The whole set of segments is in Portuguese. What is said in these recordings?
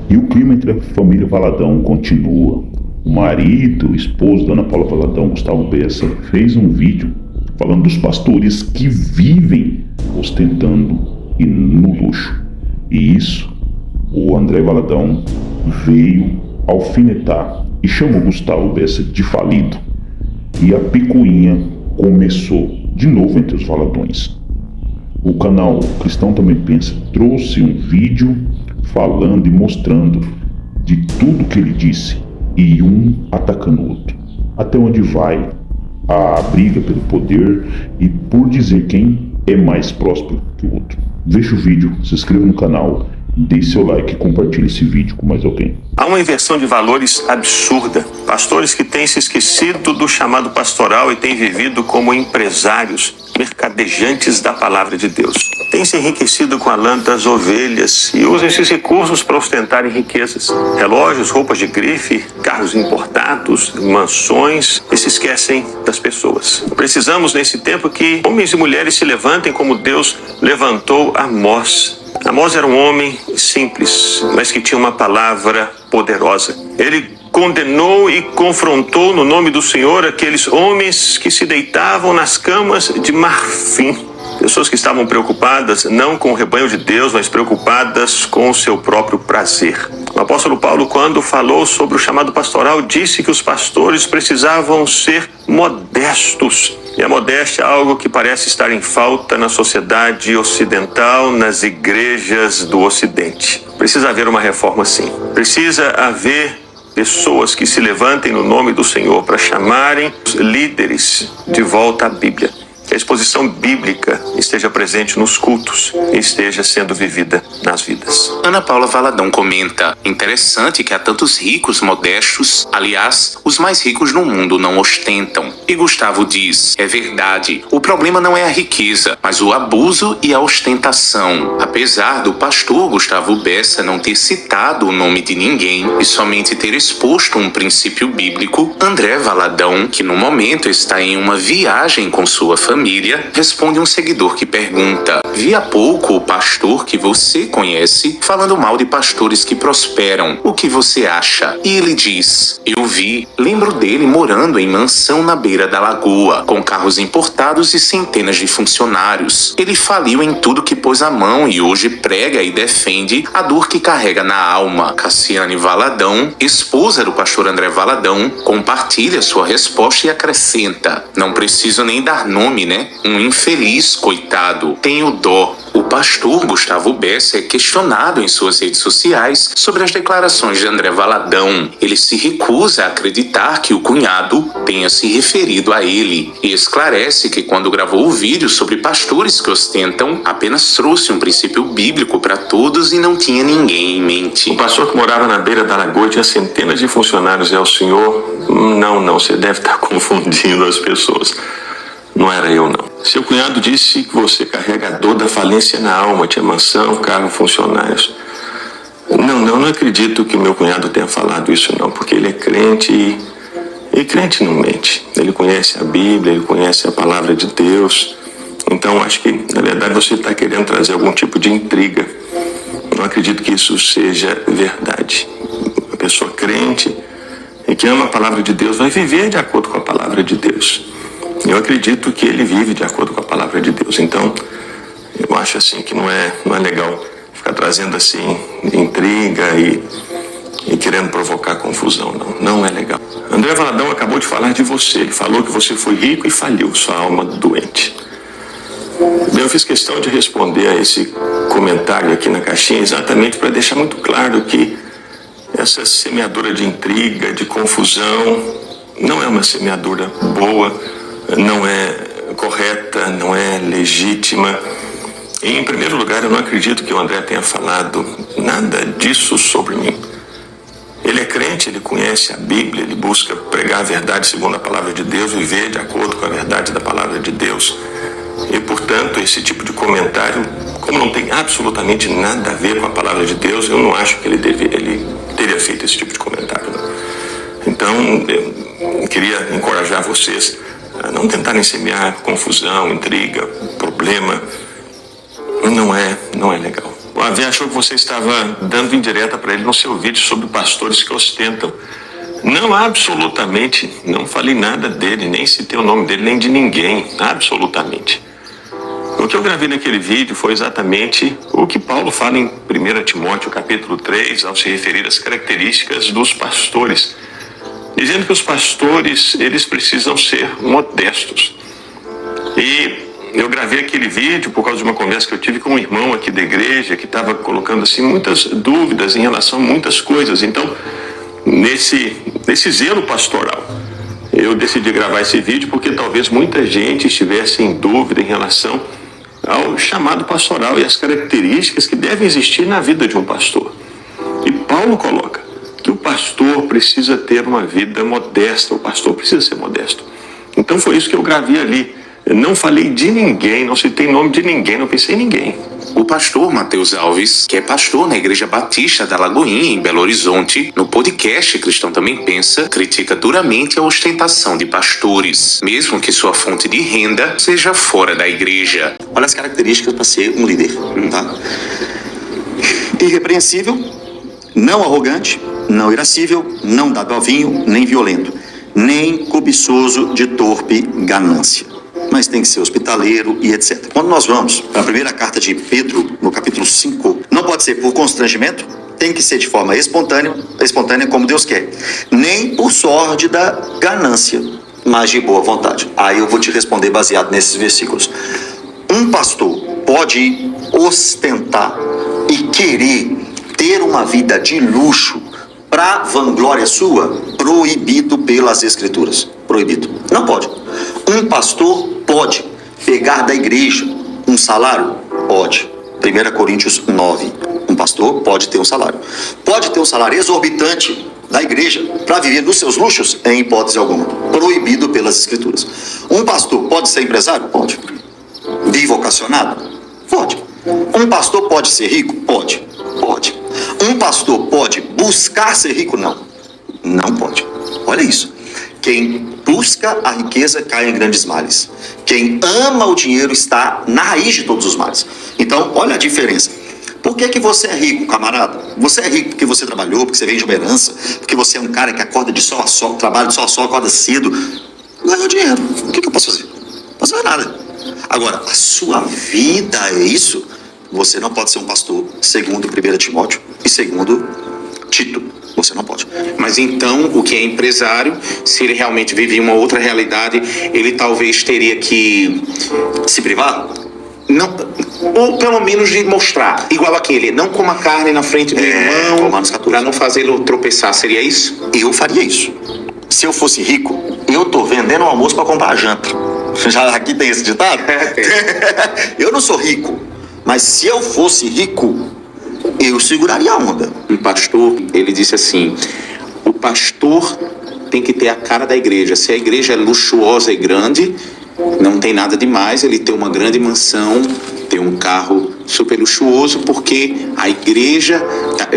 E o clima entre a família Valadão continua. O marido, o esposo da Ana Paula Valadão, Gustavo Bessa, fez um vídeo falando dos pastores que vivem ostentando e no luxo. E isso, o André Valadão veio alfinetar e chamou Gustavo Bessa de falido. E a picuinha começou de novo entre os Valadões. O canal Cristão Também Pensa trouxe um vídeo falando e mostrando de tudo que ele disse, e um atacando o outro. Até onde vai a briga pelo poder e por dizer quem é mais próspero que o outro. Veja o vídeo, se inscreva no canal, deixe seu like e compartilhe esse vídeo com mais alguém. Há uma inversão de valores absurda. Pastores que têm se esquecido do chamado pastoral e têm vivido como empresários, mercadejantes da palavra de Deus. Têm se enriquecido com a lã das ovelhas e usam esses recursos para ostentarem riquezas. Relógios, roupas de grife, carros importados, mansões, e se esquecem das pessoas. Precisamos, nesse tempo, que homens e mulheres se levantem como Deus levantou Amós. Amós era um homem simples, mas que tinha uma palavra poderosa. Ele condenou e confrontou no nome do Senhor aqueles homens que se deitavam nas camas de marfim. Pessoas que estavam preocupadas não com o rebanho de Deus, mas preocupadas com o seu próprio prazer. O apóstolo Paulo, quando falou sobre o chamado pastoral, disse que os pastores precisavam ser modestos. E a modéstia é algo que parece estar em falta na sociedade ocidental, nas igrejas do Ocidente. Precisa haver uma reforma, sim. Precisa haver pessoas que se levantem no nome do Senhor para chamarem os líderes de volta à Bíblia. Que a exposição bíblica esteja presente nos cultos e esteja sendo vivida nas vidas. Ana Paula Valadão comenta: interessante que há tantos ricos modestos, aliás, os mais ricos no mundo não ostentam. E Gustavo diz: é verdade, o problema não é a riqueza, mas o abuso e a ostentação. Apesar do pastor Gustavo Bessa não ter citado o nome de ninguém e somente ter exposto um princípio bíblico, André Valadão, que no momento está em uma viagem com sua família, responde um seguidor que pergunta: vi há pouco o pastor que você conhece falando mal de pastores que prosperam. O que você acha? E ele diz: eu vi, lembro dele morando em mansão na beira da lagoa, com carros importados e centenas de funcionários. Ele faliu em tudo que pôs a mão e hoje prega e defende a dor que carrega na alma. Cassiane Valadão, esposa do pastor André Valadão, compartilha sua resposta e acrescenta: não preciso nem dar nome, né? Um infeliz, coitado. Tenho dó. O pastor Gustavo Bessa é questionado em suas redes sociais sobre as declarações de André Valadão. Ele se recusa a acreditar que o cunhado tenha se referido a ele e esclarece que quando gravou o vídeo sobre pastores que ostentam, apenas trouxe um princípio bíblico para todos e não tinha ninguém em mente. O pastor que morava na beira da lagoa tinha centenas de funcionários. É o senhor? Não, você deve estar confundindo as pessoas. Não era eu, não. Seu cunhado disse que você carrega a dor da falência na alma, tinha mansão, carro, funcionários. Não acredito que meu cunhado tenha falado isso, não, porque ele é crente e crente não mente. Ele conhece a Bíblia, ele conhece a palavra de Deus. Então, acho que, na verdade, você está querendo trazer algum tipo de intriga. Não acredito que isso seja verdade. Uma pessoa crente e que ama a palavra de Deus vai viver de acordo com a palavra de Deus. Eu acredito que ele vive de acordo com a palavra de Deus. Então, eu acho assim que não é legal ficar trazendo assim intriga e querendo provocar confusão. Não é legal. André Valadão acabou de falar de você. Ele falou que você foi rico e faliu, sua alma doente. Eu fiz questão de responder a esse comentário aqui na caixinha exatamente para deixar muito claro que essa semeadura de intriga, de confusão, não é uma semeadura boa, não é correta, não é legítima. E, em primeiro lugar, eu não acredito que o André tenha falado nada disso sobre mim. Ele é crente, ele conhece a Bíblia, ele busca pregar a verdade segundo a palavra de Deus, viver de acordo com a verdade da palavra de Deus. E, portanto, esse tipo de comentário, como não tem absolutamente nada a ver com a palavra de Deus, eu não acho que ele teria feito esse tipo de comentário, não. Então, eu queria encorajar vocês a não tentarem semear confusão, intriga, problema. Não é legal. O Avé achou que você estava dando indireta para ele no seu vídeo sobre pastores que ostentam. Não, absolutamente, não falei nada dele, nem citei o nome dele, nem de ninguém, absolutamente. O que eu gravei naquele vídeo foi exatamente o que Paulo fala em 1 Timóteo capítulo 3, ao se referir às características dos pastores, dizendo que os pastores, eles precisam ser modestos. E eu gravei aquele vídeo por causa de uma conversa que eu tive com um irmão aqui da igreja que estava colocando assim muitas dúvidas em relação a muitas coisas. Então, nesse zelo pastoral, eu decidi gravar esse vídeo porque talvez muita gente estivesse em dúvida em relação ao chamado pastoral e as características que devem existir na vida de um pastor. E Paulo coloca que o pastor precisa ter uma vida modesta, o pastor precisa ser modesto. Então foi isso que eu gravei ali. Eu não falei de ninguém, não citei nome de ninguém, não pensei em ninguém. O pastor Mateus Alves, que é pastor na Igreja Batista da Lagoinha, em Belo Horizonte, no podcast Cristão Também Pensa, critica duramente a ostentação de pastores, mesmo que sua fonte de renda seja fora da igreja. Olha as características para ser um líder, tá? Irrepreensível, não arrogante, não irascível, não dado ao vinho, nem violento, nem cobiçoso de torpe ganância. Mas tem que ser hospitaleiro e etc. Quando nós vamos para a primeira carta de Pedro, no capítulo 5, não pode ser por constrangimento, tem que ser de forma espontânea como Deus quer. Nem por sórdida ganância, mas de boa vontade. Aí eu vou te responder baseado nesses versículos. Um pastor pode ostentar e querer ter uma vida de luxo para vanglória sua, proibido pelas Escrituras. Proibido. Não pode. Um pastor pode pegar da igreja um salário? Pode. 1 Coríntios 9. Um pastor pode ter um salário. Pode ter um salário exorbitante da igreja para viver dos seus luxos? Em hipótese alguma. Proibido pelas Escrituras. Um pastor pode ser empresário? Pode. Bivocacionado? Pode. Um pastor pode ser rico? Pode. Pode. Um pastor pode buscar ser rico? Não. Não pode. Olha isso. Quem busca a riqueza cai em grandes males. Quem ama o dinheiro está na raiz de todos os males. Então, olha a diferença. Por que você é rico, camarada? Você é rico porque você trabalhou, porque você veio de uma herança, porque você é um cara que acorda de sol a sol, trabalha de sol a sol, acorda cedo, ganhou dinheiro. O que eu posso fazer? Não posso fazer nada. Agora, a sua vida é isso? Você não pode ser um pastor, segundo 1 Timóteo e segundo Tito. Você não pode. Mas então, o que é empresário, se ele realmente vive uma outra realidade, ele talvez teria que se privar? Não, ou pelo menos de mostrar, igual aquele, não coma carne na frente do irmão, para não fazê-lo tropeçar, seria isso? Eu faria isso. Se eu fosse rico, eu tô vendendo o almoço para comprar a janta. Já aqui tem esse ditado? Eu não sou rico, mas se eu fosse rico, eu seguraria a onda. Um pastor, ele disse assim, o pastor tem que ter a cara da igreja. Se a igreja é luxuosa e grande, não tem nada demais ele ter uma grande mansão, ter um carro super luxuoso, porque a igreja,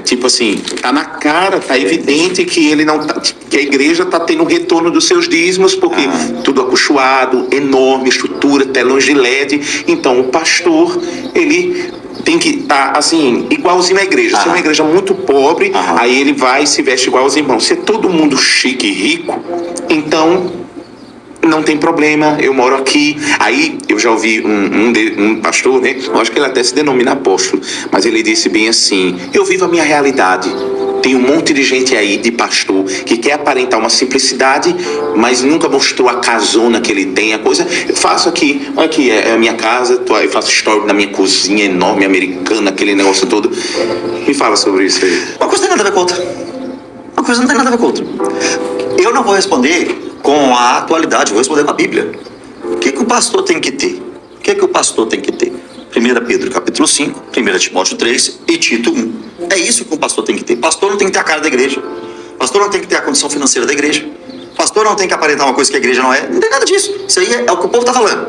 tipo assim, tá na cara, tá evidente que ele não tá, que a igreja tá tendo retorno dos seus dízimos, porque tudo acolchoado, enorme, estrutura, telões de LED. Então o pastor, ele tem que estar assim, igualzinho à igreja. Se é uma igreja muito pobre, aí ele vai e se veste igual aos irmãos. Se é todo mundo chique e rico, então não tem problema, eu moro aqui. Aí eu já ouvi um pastor, né? Eu acho que ele até se denomina apóstolo, mas ele disse bem assim: eu vivo a minha realidade. Tem um monte de gente aí, de pastor, que quer aparentar uma simplicidade, mas nunca mostrou a casona que ele tem, a coisa. Eu faço aqui, olha aqui, é a minha casa, eu faço story na minha cozinha enorme, americana, aquele negócio todo. Me fala sobre isso aí. Uma coisa não tem nada a ver com outra. Uma coisa não tem nada a ver com outra. Eu não vou responder com a atualidade, vou responder com a Bíblia. O que o pastor tem que ter? O que o pastor tem que ter? 1 Pedro capítulo 5, 1 Timóteo 3 e Tito 1. É isso que um pastor tem que ter. Pastor não tem que ter a cara da igreja. Pastor não tem que ter a condição financeira da igreja. Pastor não tem que aparentar uma coisa que a igreja não é. Não tem nada disso. Isso aí é o que o povo está falando.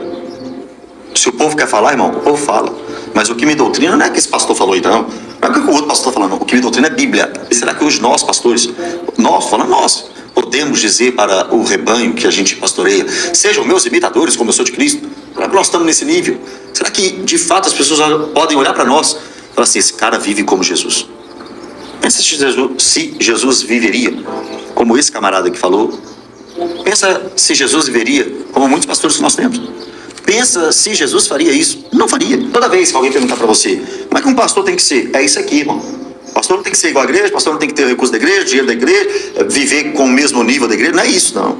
Se o povo quer falar, irmão, o povo fala. Mas o que me doutrina não é que esse pastor falou aí, não. Não é o que o outro pastor está falando. O que me doutrina é Bíblia. E será que hoje nós, pastores, nós, podemos dizer para o rebanho que a gente pastoreia: sejam meus imitadores como eu sou de Cristo? Será que nós estamos nesse nível? Será que de fato as pessoas podem olhar para nós e Fala assim, esse cara vive como Jesus. Pensa se Jesus viveria como esse camarada que falou. Pensa se Jesus viveria como muitos pastores que nós temos. Pensa se Jesus faria isso. Não faria. Toda vez que alguém perguntar para você, como é que um pastor tem que ser? É isso aqui, irmão. O pastor não tem que ser igual à igreja, o pastor não tem que ter o recurso da igreja, dinheiro da igreja, viver com o mesmo nível da igreja. Não é isso, não.